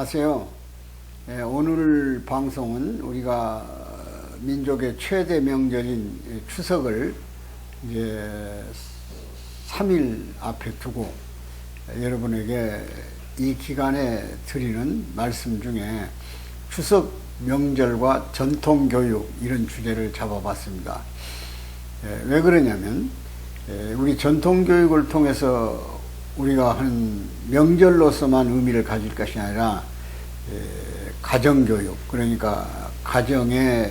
안녕하세요. 오늘 방송은 우리가 민족의 최대 명절인 추석을 이제 3일 앞에 두고 여러분에게 이 기간에 드리는 말씀 중에 추석 명절과 전통교육 이런 주제를 잡아봤습니다. 왜 그러냐면 우리 전통교육을 통해서 우리가 한 명절로서만 의미를 가질 것이 아니라 가정교육, 그러니까 가정의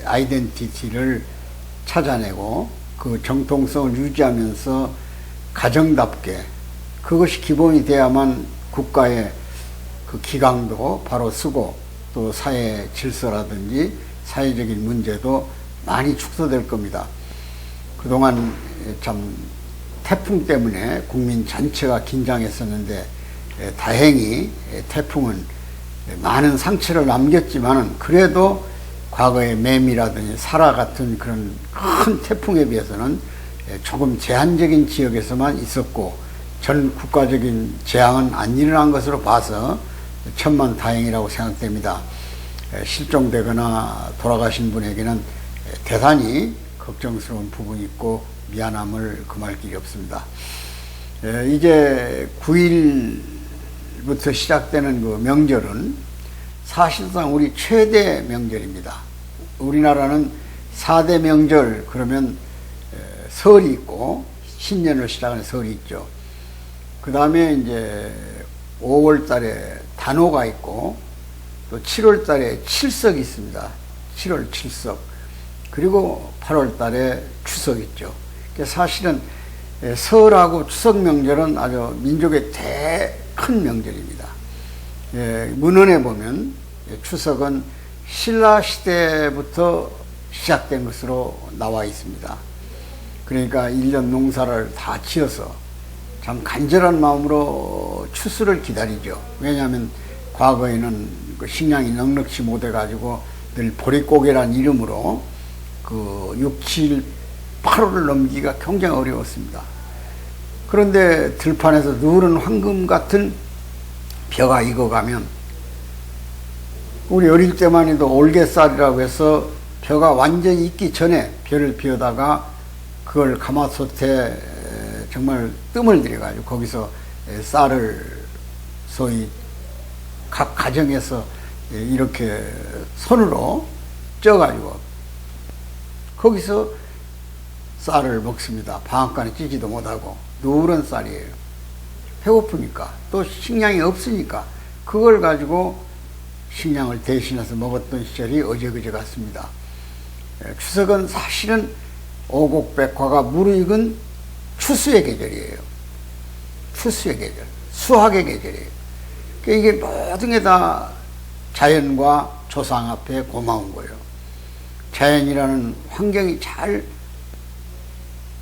아이덴티티를 찾아내고 그 정통성을 유지하면서 가정답게 그것이 기본이 돼야만 국가의 그 기강도 바로 쓰고 또 사회 질서라든지 사회적인 문제도 많이 축소될 겁니다. 그동안 참 태풍 때문에 국민 전체가 긴장했었는데 다행히 태풍은 많은 상처를 남겼지만 그래도 과거의 매미라든지 사라 같은 그런 큰 태풍에 비해서는 조금 제한적인 지역에서만 있었고 전 국가적인 재앙은 안 일어난 것으로 봐서 천만다행이라고 생각됩니다. 실종되거나 돌아가신 분에게는 대단히 걱정스러운 부분이 있고 미안함을 금할 길이 없습니다. 이제 9일부터 시작되는 그 명절은 사실상 우리 최대 명절입니다. 우리나라는 4대 명절 그러면 설이 있고 신년을 시작하는 설이 있죠. 그 다음에 이제 5월 달에 단오가 있고 또 7월 달에 칠석이 있습니다. 7월 칠석. 그리고 8월 달에 추석 있죠. 사실은 설하고 추석 명절은 아주 민족의 큰 명절입니다. 문헌에 보면 추석은 신라 시대부터 시작된 것으로 나와 있습니다. 그러니까 1년 농사를 다 지어서 참 간절한 마음으로 추수를 기다리죠. 왜냐하면 과거에는 그 식량이 넉넉지 못해가지고 늘 보릿고개란 이름으로 그 6, 7, 8월을 넘기기가 굉장히 어려웠습니다. 그런데 들판에서 누런 황금 같은 벼가 익어가면 우리 어릴 때만 해도 올개쌀이라고 해서 벼가 완전히 익기 전에 벼를 비우다가 그걸 가마솥에 정말 뜸을 들여가지고 거기서 쌀을 소위 각 가정에서 이렇게 손으로 쪄가지고 거기서 쌀을 먹습니다. 방앗간에 찌지도 못하고 누런 쌀이에요. 배고프니까 또 식량이 없으니까 그걸 가지고 식량을 대신해서 먹었던 시절이 어제그제 같습니다. 추석은 사실은 오곡백화가 무르익은 추수의 계절이에요. 추수의 계절, 수확의 계절이에요. 그러니까 이게 모든 게 다 자연과 조상 앞에 고마운 거예요. 자연이라는 환경이 잘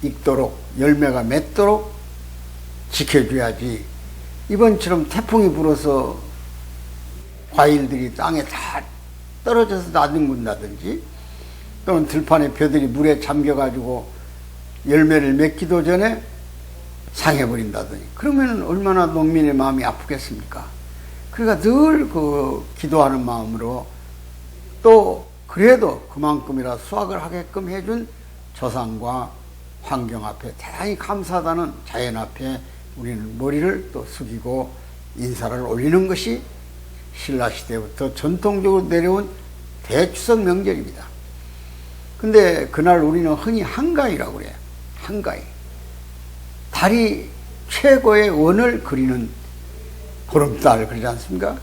익도록 열매가 맺도록 지켜줘야지 이번처럼 태풍이 불어서 과일들이 땅에 다 떨어져서 나뒹군다든지 또는 들판에 벼들이 물에 잠겨가지고 열매를 맺기도 전에 상해버린다든지 그러면 얼마나 농민의 마음이 아프겠습니까? 그러니까 늘 그 기도하는 마음으로 또 그래도 그만큼이라 수확을 하게끔 해준 조상과 환경 앞에 대단히 감사하다는 자연 앞에 우리는 머리를 또 숙이고 인사를 올리는 것이 신라시대부터 전통적으로 내려온 대추석 명절입니다. 근데 그날 우리는 흔히 한가위라고 그래요. 한가위. 달이 최고의 원을 그리는 보름달 그러지 않습니까?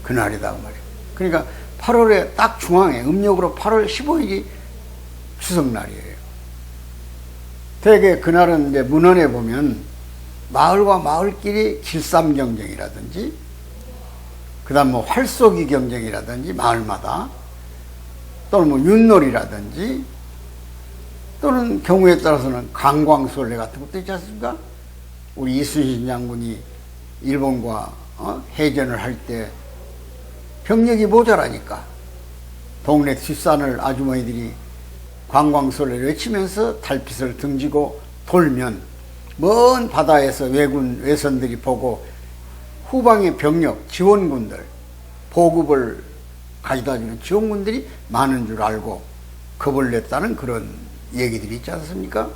그날이다 그 말이에요. 그러니까 8월에 딱 중앙에 음력으로 8월 15일이 추석날이에요. 대개 그날은 이제 문헌에 보면 마을과 마을끼리 길쌈 경쟁이라든지 그 다음 뭐 활쏘기 경쟁이라든지 마을마다 또는 뭐 윷놀이라든지 또는 경우에 따라서는 강광술래 같은 것도 있지 않습니까? 우리 이순신 장군이 일본과 해전을 할 때 병력이 모자라니까 동네 뒷산을 아주머니들이 관광설을 외치면서 달빛을 등지고 돌면 먼 바다에서 외선들이 보고 후방의 병력, 지원군들, 보급을 가져다 주는 지원군들이 많은 줄 알고 겁을 냈다는 그런 얘기들이 있지 않습니까?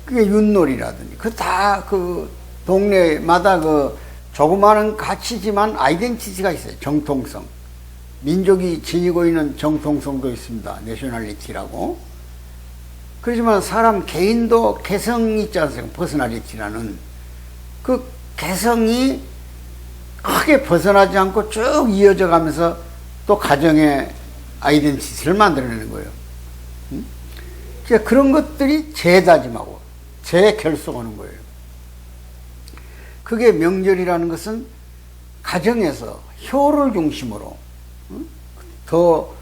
그게 윷놀이라든지 그 다 그 동네마다 그 조그마한 가치지만 아이덴티티가 있어요. 정통성. 민족이 지니고 있는 정통성도 있습니다. 내셔널리티라고. 그렇지만 사람 개인도 개성이 있지 않습니까? 퍼스널리티라는 그 개성이 크게 벗어나지 않고 쭉 이어져 가면서 또 가정의 아이덴티티를 만들어내는 거예요. 그러니까 그런 것들이 재다짐하고 재결속하는 거예요. 그게 명절이라는 것은 가정에서 효를 중심으로 더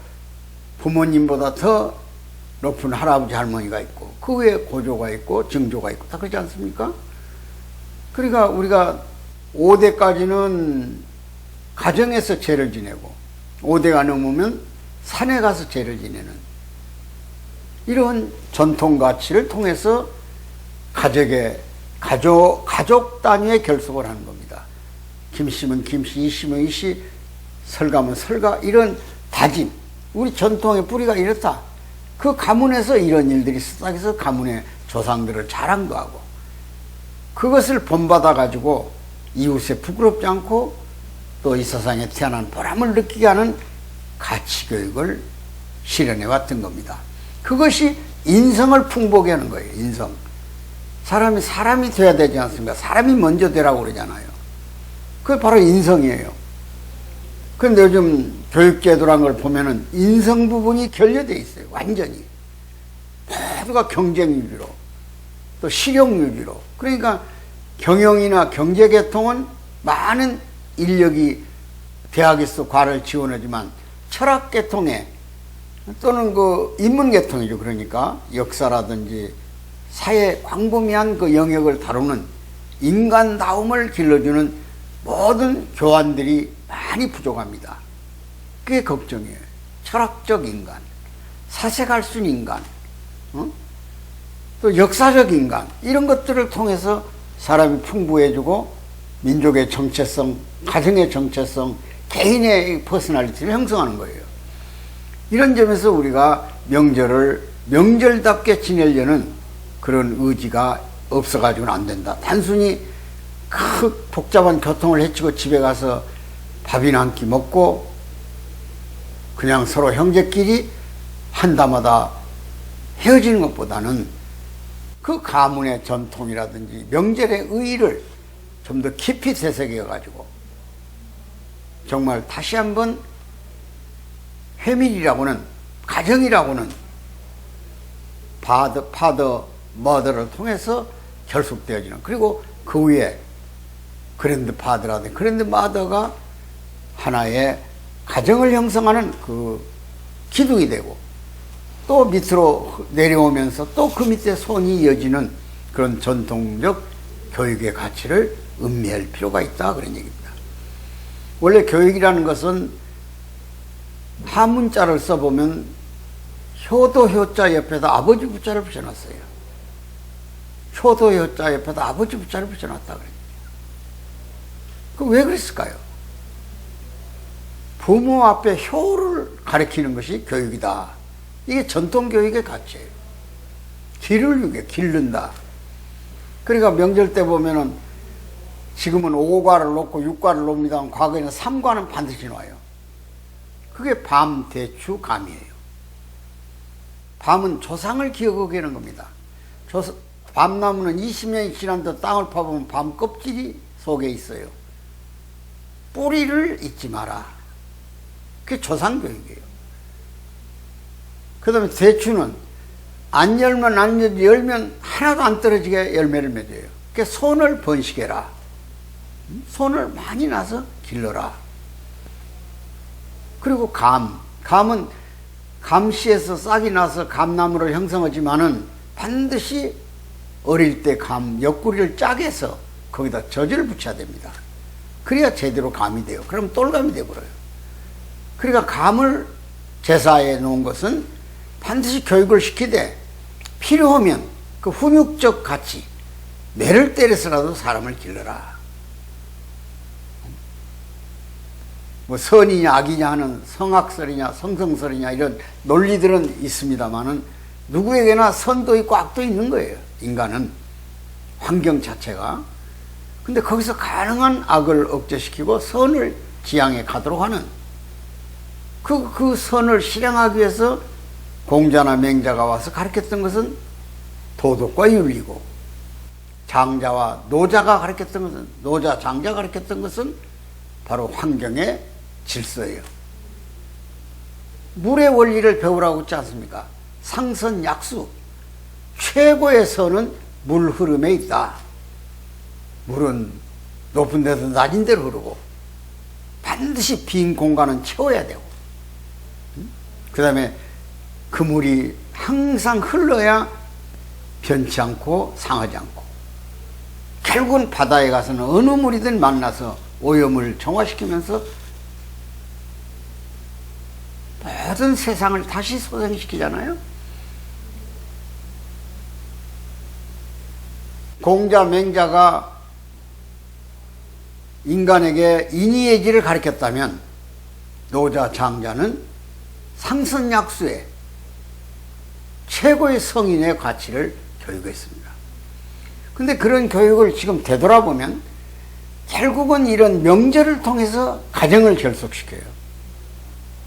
부모님보다 더 높은 할아버지 할머니가 있고 그 위에 고조가 있고 증조가 있고 다 그렇지 않습니까? 그러니까 우리가 5대까지는 가정에서 제를 지내고 5대가 넘으면 산에 가서 제를 지내는 이런 전통 가치를 통해서 가족 단위의 결속을 하는 겁니다. 김씨면 김씨, 이씨면 이씨, 설가면 설가, 이런 다짐. 우리 전통의 뿌리가 이렇다. 그 가문에서 이런 일들이 시작해서 가문의 조상들을 자랑도 하고 그것을 본받아 가지고 이웃에 부끄럽지 않고 또 이 세상에 태어난 보람을 느끼게 하는 가치교육을 실현해 왔던 겁니다. 그것이 인성을 풍부하게 하는 거예요. 인성. 사람이 돼야 되지 않습니까? 사람이 먼저 되라고 그러잖아요. 그게 바로 인성이에요. 그런데 요즘 교육제도라는 걸 보면은 인성 부분이 결여되어 있어요. 완전히. 모두가 경쟁 유지로 또 실용 유지로. 그러니까 경영이나 경제계통은 많은 인력이 대학에서 과를 지원하지만 철학계통에 또는 그 인문계통이죠. 그러니까 역사라든지 사회 광범위한 그 영역을 다루는 인간다움을 길러주는 모든 교환들이 많이 부족합니다. 그게 걱정이에요. 철학적 인간, 사색할 수 있는 인간, 또 역사적 인간, 이런 것들을 통해서 사람이 풍부해지고 민족의 정체성, 가정의 정체성, 개인의 퍼스널리티를 형성하는 거예요. 이런 점에서 우리가 명절을 명절답게 지내려는 그런 의지가 없어가지고는 안 된다. 단순히 그 복잡한 교통을 헤치고 집에 가서 밥이나 한 끼 먹고 그냥 서로 형제끼리 한다마다 헤어지는 것보다는 그 가문의 전통이라든지 명절의 의의를 좀 더 깊이 되새겨 가지고 정말 다시 한번 회밀이라고는, 가정이라고는 파더, 머더를 통해서 결속되어지는, 그리고 그 위에 그랜드 파더라든지 그랜드 마더가 하나의 가정을 형성하는 그 기둥이 되고 또 밑으로 내려오면서 또 그 밑에 손이 이어지는 그런 전통적 교육의 가치를 음미할 필요가 있다, 그런 얘기입니다. 원래 교육이라는 것은 한문자를 써보면 효도 효자 옆에다 아버지 부자를 붙여놨어요. 효도 효자 옆에다 아버지 부자를 붙여놨다 그래요. 그 왜 그랬을까요? 부모 앞에 효를 가리키는 것이 교육이다. 이게 전통 교육의 가치예요. 길을 위해 기른다. 그러니까 명절 때 보면은 지금은 5과를 놓고 6과를 놉니다만 과거에는 3과는 반드시 놓아요. 그게 밤, 대추, 감이에요. 밤은 조상을 기억하게 하는 겁니다. 밤나무는 20년이 지난다 땅을 파보면 밤 껍질이 속에 있어요. 뿌리를 잊지 마라. 그게 조상교육이에요. 그 다음에 대추는 안 열면 안 열면 하나도 안 떨어지게 열매를 맺어요. 그게 손을 번식해라. 손을 많이 나서 길러라. 그리고 감은 감씨에서 싹이 나서 감나무를 형성하지만은 반드시 어릴 때 옆구리를 짜게서 거기다 젖을 붙여야 됩니다. 그래야 제대로 감이 돼요. 그럼 똘감이 돼버려요. 그러니까 감을 제사에 놓은 것은 반드시 교육을 시키되 필요하면 그 훈육적 가치, 매를 때려서라도 사람을 길러라. 뭐 선이냐 악이냐 하는 성악설이냐 성성설이냐 이런 논리들은 있습니다만은 누구에게나 선도 있고 악도 있는 거예요. 인간은 환경 자체가. 근데 거기서 가능한 악을 억제시키고 선을 지향해 가도록 하는 그 선을 실행하기 위해서 공자나 맹자가 와서 가르쳤던 것은 도덕과 윤리고, 장자와 노자가 가르쳤던 것은, 노자, 장자가 가르쳤던 것은 바로 환경의 질서예요. 물의 원리를 배우라고 했지 않습니까? 상선약수. 최고의 선은 물 흐름에 있다. 물은 높은 데서 낮은 데로 흐르고 반드시 빈 공간은 채워야 되고, 그 다음에 그 물이 항상 흘러야 변치 않고 상하지 않고, 결국은 바다에 가서는 어느 물이든 만나서 오염을 정화시키면서 모든 세상을 다시 소생시키잖아요. 공자, 맹자가 인간에게 인의예지를 가르쳤다면 노자, 장자는 상선약수의 최고의 성인의 가치를 교육했습니다. 근데 그런 교육을 지금 되돌아보면 결국은 이런 명절을 통해서 가정을 결속시켜요.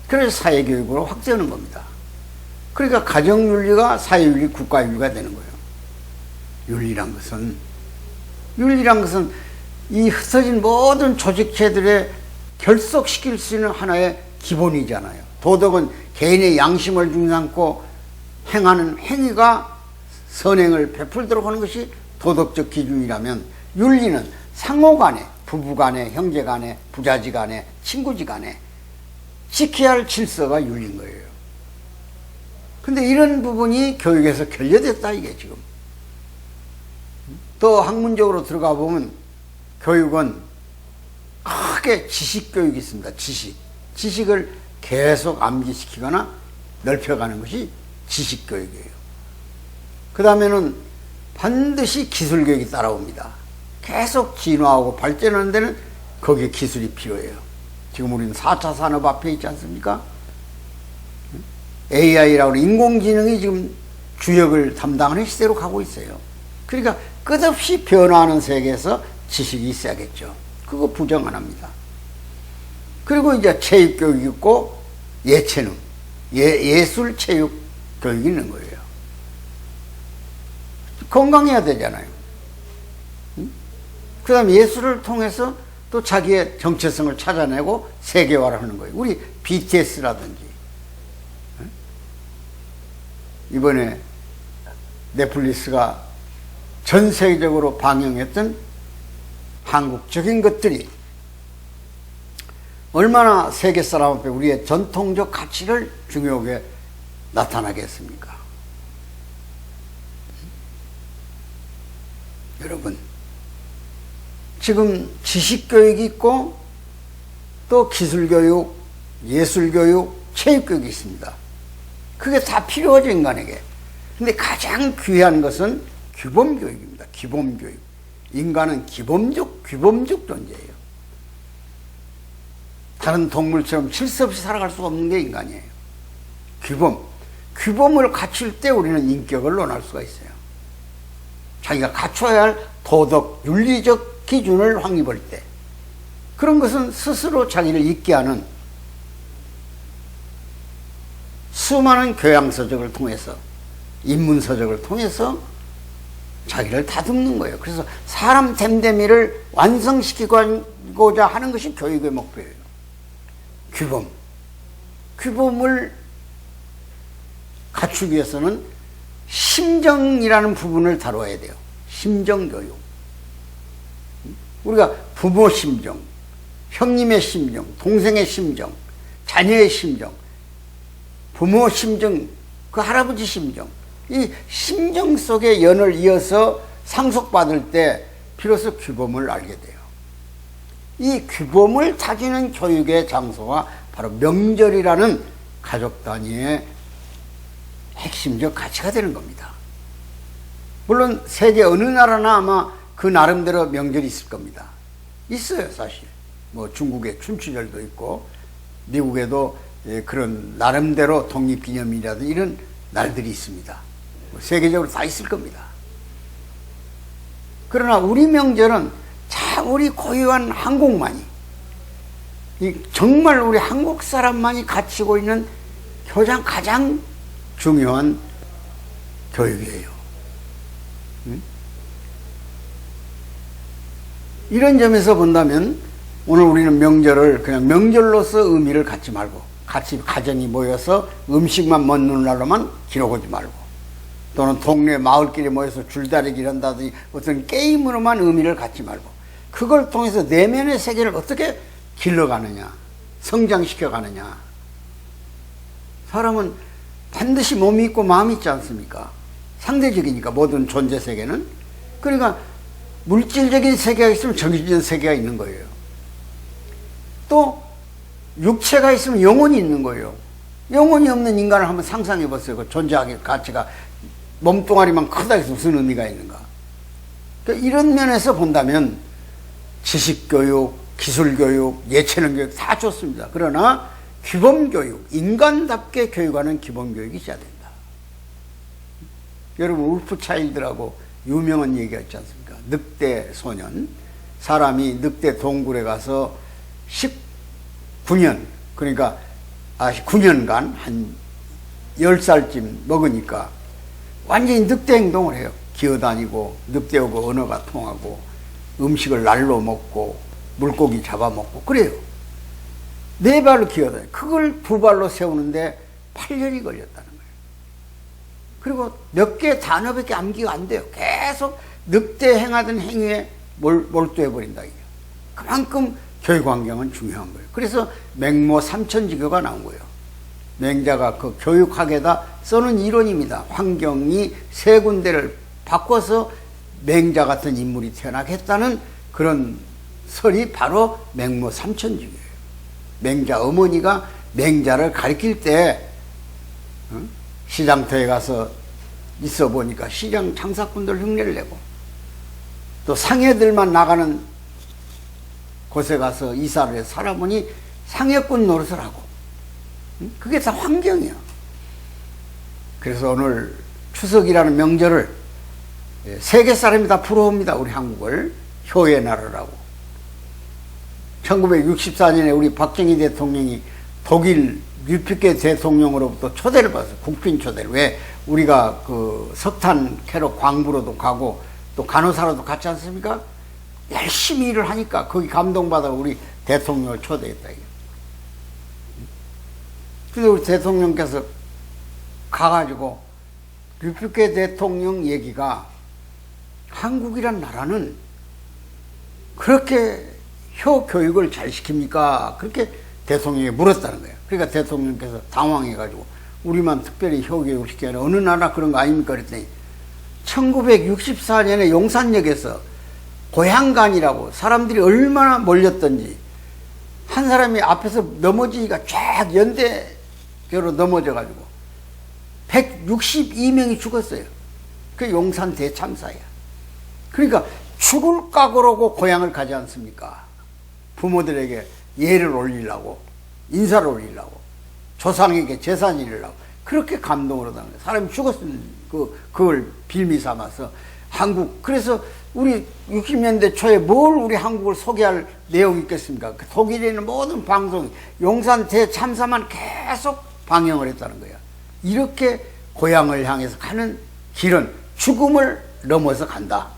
그래서 사회교육으로 확대하는 겁니다. 그러니까 가정윤리가 사회윤리, 국가윤리가 되는 거예요. 윤리란 것은 이 흩어진 모든 조직체들에 결속시킬 수 있는 하나의 기본이잖아요. 도덕은 개인의 양심을 중심삼고 행하는 행위가 선행을 베풀도록 하는 것이 도덕적 기준이라면, 윤리는 상호간에, 부부간에, 형제간에, 부자지간에, 친구지간에 지켜야 할 질서가 윤리인 거예요. 근데 이런 부분이 교육에서 결여됐다, 이게 지금. 또 학문적으로 들어가 보면 교육은 크게 지식교육이 있습니다. 지식을 계속 암기시키거나 넓혀가는 것이 지식교육이에요. 그 다음에는 반드시 기술교육이 따라옵니다. 계속 진화하고 발전하는 데는 거기에 기술이 필요해요. 지금 우리는 4차 산업 앞에 있지 않습니까? AI라고 하는 인공지능이 지금 주역을 담당하는 시대로 가고 있어요. 그러니까 끝없이 변화하는 세계에서 지식이 있어야겠죠. 그거 부정 안 합니다. 그리고 이제 체육교육이 있고 예체능, 예술 체육 교육이 있는 거예요. 건강해야 되잖아요. 그 다음에 예술을 통해서 또 자기의 정체성을 찾아내고 세계화를 하는 거예요. 우리 BTS라든지 이번에 넷플릭스가 전 세계적으로 방영했던 한국적인 것들이 얼마나 세계 사람 앞에 우리의 전통적 가치를 중요하게 나타나겠습니까? 여러분, 지금 지식교육이 있고 또 기술교육, 예술교육, 체육교육이 있습니다. 그게 다 필요하죠, 인간에게. 근데 가장 귀한 것은 규범교육입니다. 규범교육. 인간은 규범적 존재예요. 다른 동물처럼 질서 없이 살아갈 수가 없는 게 인간이에요. 규범을 갖출 때 우리는 인격을 논할 수가 있어요. 자기가 갖춰야 할 도덕, 윤리적 기준을 확립할 때, 그런 것은 스스로 자기를 있게 하는 수많은 교양서적을 통해서, 인문서적을 통해서 자기를 다듬는 거예요. 그래서 사람 됨됨이를 완성시키고자 하는 것이 교육의 목표예요. 규범을 갖추기 위해서는 심정이라는 부분을 다뤄야 돼요. 심정교육. 우리가 부모 심정, 형님의 심정, 동생의 심정, 자녀의 심정, 부모 심정, 그 할아버지 심정, 이 심정 속에 연을 이어서 상속받을 때 비로소 규범을 알게 돼요. 이 규범을 다지는 교육의 장소가 바로 명절이라는 가족 단위의 핵심적 가치가 되는 겁니다. 물론 세계 어느 나라나 아마 그 나름대로 명절이 있을 겁니다. 있어요, 사실. 뭐 중국의 춘추절도 있고 미국에도 그런 나름대로 독립기념일이라든지 이런 날들이 있습니다. 세계적으로 다 있을 겁니다. 그러나 우리 명절은 참 우리 고유한 한국만이, 정말 우리 한국 사람만이 가지고 있는 가장 중요한 교육이에요. 이런 점에서 본다면 오늘 우리는 명절을 그냥 명절로서 의미를 갖지 말고 같이 가정이 모여서 음식만 먹는 날로만 기록하지 말고, 또는 동네 마을끼리 모여서 줄다리기를 한다든지 어떤 게임으로만 의미를 갖지 말고, 그걸 통해서 내면의 세계를 어떻게 길러가느냐, 성장시켜 가느냐. 사람은 반드시 몸이 있고 마음이 있지 않습니까? 상대적이니까 모든 존재 세계는. 그러니까 물질적인 세계가 있으면 정신적인 세계가 있는 거예요. 또 육체가 있으면 영혼이 있는 거예요. 영혼이 없는 인간을 한번 상상해 보세요. 그 존재하기 가치가 몸뚱아리만 크다 해서 무슨 의미가 있는가. 그러니까 이런 면에서 본다면 지식교육, 기술교육, 예체능 교육 다 좋습니다. 그러나 기본교육, 인간답게 교육하는 기본교육이 있어야 된다. 여러분 울프 차일드라고 유명한 얘기가 있지 않습니까? 늑대 소년. 사람이 늑대 동굴에 가서 19년, 그러니까 9년간 한 10살쯤 먹으니까 완전히 늑대 행동을 해요. 기어다니고 늑대하고 언어가 통하고 음식을 날로 먹고 물고기 잡아먹고 그래요. 4발로 기어다녀요. 그걸 2발로 세우는데 8년이 걸렸다는 거예요. 그리고 몇 개 단어밖에 암기가 안 돼요. 계속 늑대 행하던 행위에 몰두해버린다. 그만큼 교육 환경은 중요한 거예요. 그래서 맹모 삼천지교가 나온 거예요. 맹자가 그 교육학에다 써는 이론입니다. 환경이 3군데를 바꿔서 맹자 같은 인물이 태어나게 했다는 그런 설이 바로 맹모 삼천지교예요. 맹자 어머니가 맹자를 가르칠 때 시장터에 가서 있어 보니까 시장 장사꾼들 흉내를 내고, 또 상해들만 나가는 곳에 가서 이사를 해서 살아보니 상해꾼 노릇을 하고, 그게 다 환경이야. 그래서 오늘 추석이라는 명절을 세계 사람이 다 부러웁니다. 우리 한국을 효의 나라라고. 1964년에 우리 박정희 대통령이 독일 류피케 대통령으로부터 초대를 받았어요. 국빈 초대를. 왜? 우리가 그 석탄 캐러 광부로도 가고 또 간호사로도 갔지 않습니까? 열심히 일을 하니까 거기 감동받아 우리 대통령을 초대했다. 그래서 우리 대통령께서 가가지고 류피케 대통령 얘기가, 한국이란 나라는 그렇게 효 교육을 잘 시킵니까? 그렇게 대통령이 물었다는 거예요. 그러니까 대통령께서 당황해가지고 우리만 특별히 효 교육을 시켜야 하는 어느 나라 그런 거 아닙니까? 그랬더니 1964년에 용산역에서 고향간이라고 사람들이 얼마나 몰렸던지, 한 사람이 앞에서 넘어지니까 쫙 연대교로 넘어져가지고 162명이 죽었어요. 그 용산 대참사야. 그러니까 죽을 각오로고 고향을 가지 않습니까? 부모들에게 예를 올리려고, 인사를 올리려고, 조상에게 제산 이르려고, 그렇게 감동을 하는 거예요. 사람이 죽었으면 그걸 빌미 삼아서 한국, 그래서 우리 60년대 초에 뭘 우리 한국을 소개할 내용이 있겠습니까? 그 독일에 있는 모든 방송이 용산 대참사만 계속 방영을 했다는 거야. 이렇게 고향을 향해서 가는 길은 죽음을 넘어서 간다.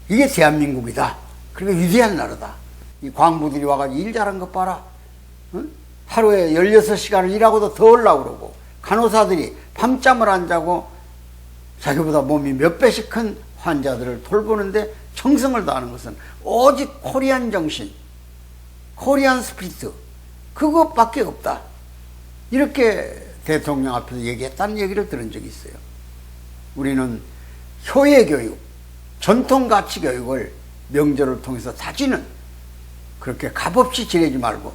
이게 대한민국이다. 그리고 위대한 나라다. 이 광부들이 와가지고 일 잘한 것 봐라. 응? 하루에 16시간을 일하고도 더 하려고 그러고, 간호사들이 밤잠을 안 자고 자기보다 몸이 몇 배씩 큰 환자들을 돌보는데 정성을 다하는 것은 오직 코리안 정신, 코리안 스피리트, 그것밖에 없다. 이렇게 대통령 앞에서 얘기했다는 얘기를 들은 적이 있어요. 우리는 효의 교육, 전통 가치 교육을 명절을 통해서 다지는, 그렇게 값없이 지내지 말고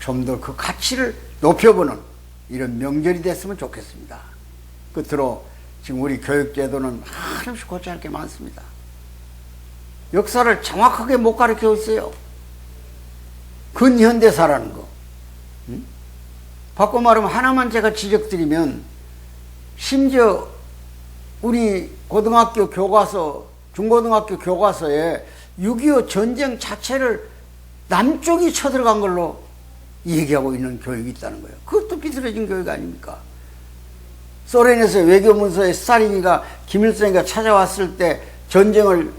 좀 더 그 가치를 높여보는 이런 명절이 됐으면 좋겠습니다. 끝으로 지금 우리 교육제도는 한없이 고쳐야 할 게 많습니다. 역사를 정확하게 못 가르쳐 있어요. 근현대사라는 거, 바꿔 말하면 하나만 제가 지적드리면, 심지어 우리 고등학교 교과서, 중고등학교 교과서에 6.25 전쟁 자체를 남쪽이 쳐들어간 걸로 얘기하고 있는 교육이 있다는 거예요. 그것도 비틀어진 교육 아닙니까? 소련에서 외교문서에 스탈린이가 김일성이가 찾아왔을 때 전쟁을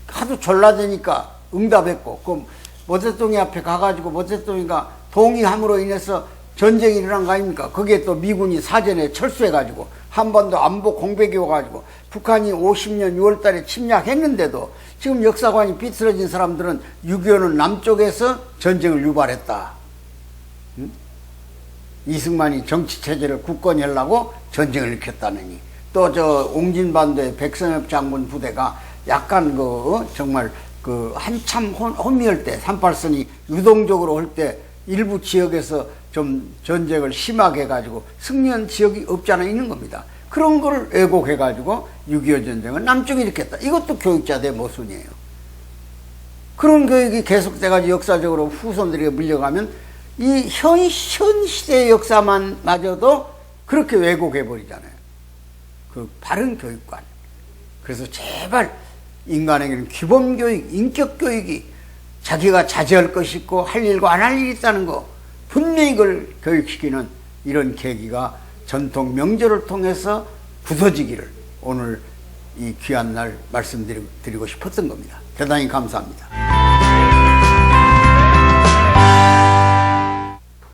하도 졸라대니까 응답했고, 그 모태동이 앞에 가가지고 모태동이가 동의함으로 인해서 전쟁이 일어난 거 아닙니까? 거기에 또 미군이 사전에 철수해가지고 한반도 안보 공백이 와가지고 북한이 50년 6월 달에 침략했는데도 지금 역사관이 비틀어진 사람들은 6.25는 남쪽에서 전쟁을 유발했다. 응? 이승만이 정치체제를 굳건히 하려고 전쟁을 일으켰다느니, 또 저 옹진반도의 백선엽 장군 부대가 약간 정말 한참 혼미할 때, 38선이 유동적으로 할 때 일부 지역에서 좀 전쟁을 심하게 해가지고 승리한 지역이 없지 않아 있는 겁니다. 그런 걸 왜곡해가지고 6.25 전쟁을 남쪽이 일으켰다. 이것도 교육자들의 모순이에요. 그런 교육이 계속돼가지고 역사적으로 후손들에게 물려가면 이 현 시대의 역사만 마저도 그렇게 왜곡해버리잖아요. 그 바른 교육관. 그래서 제발 인간에게는 기본교육, 인격교육이 자기가 자제할 것이 있고 할 일과 안 할 일이 있다는 거, 분명히 이걸 교육시키는 이런 계기가 전통 명절을 통해서 굳어지기를 오늘 이 귀한 날 말씀드리고 싶었던 겁니다. 대단히 감사합니다.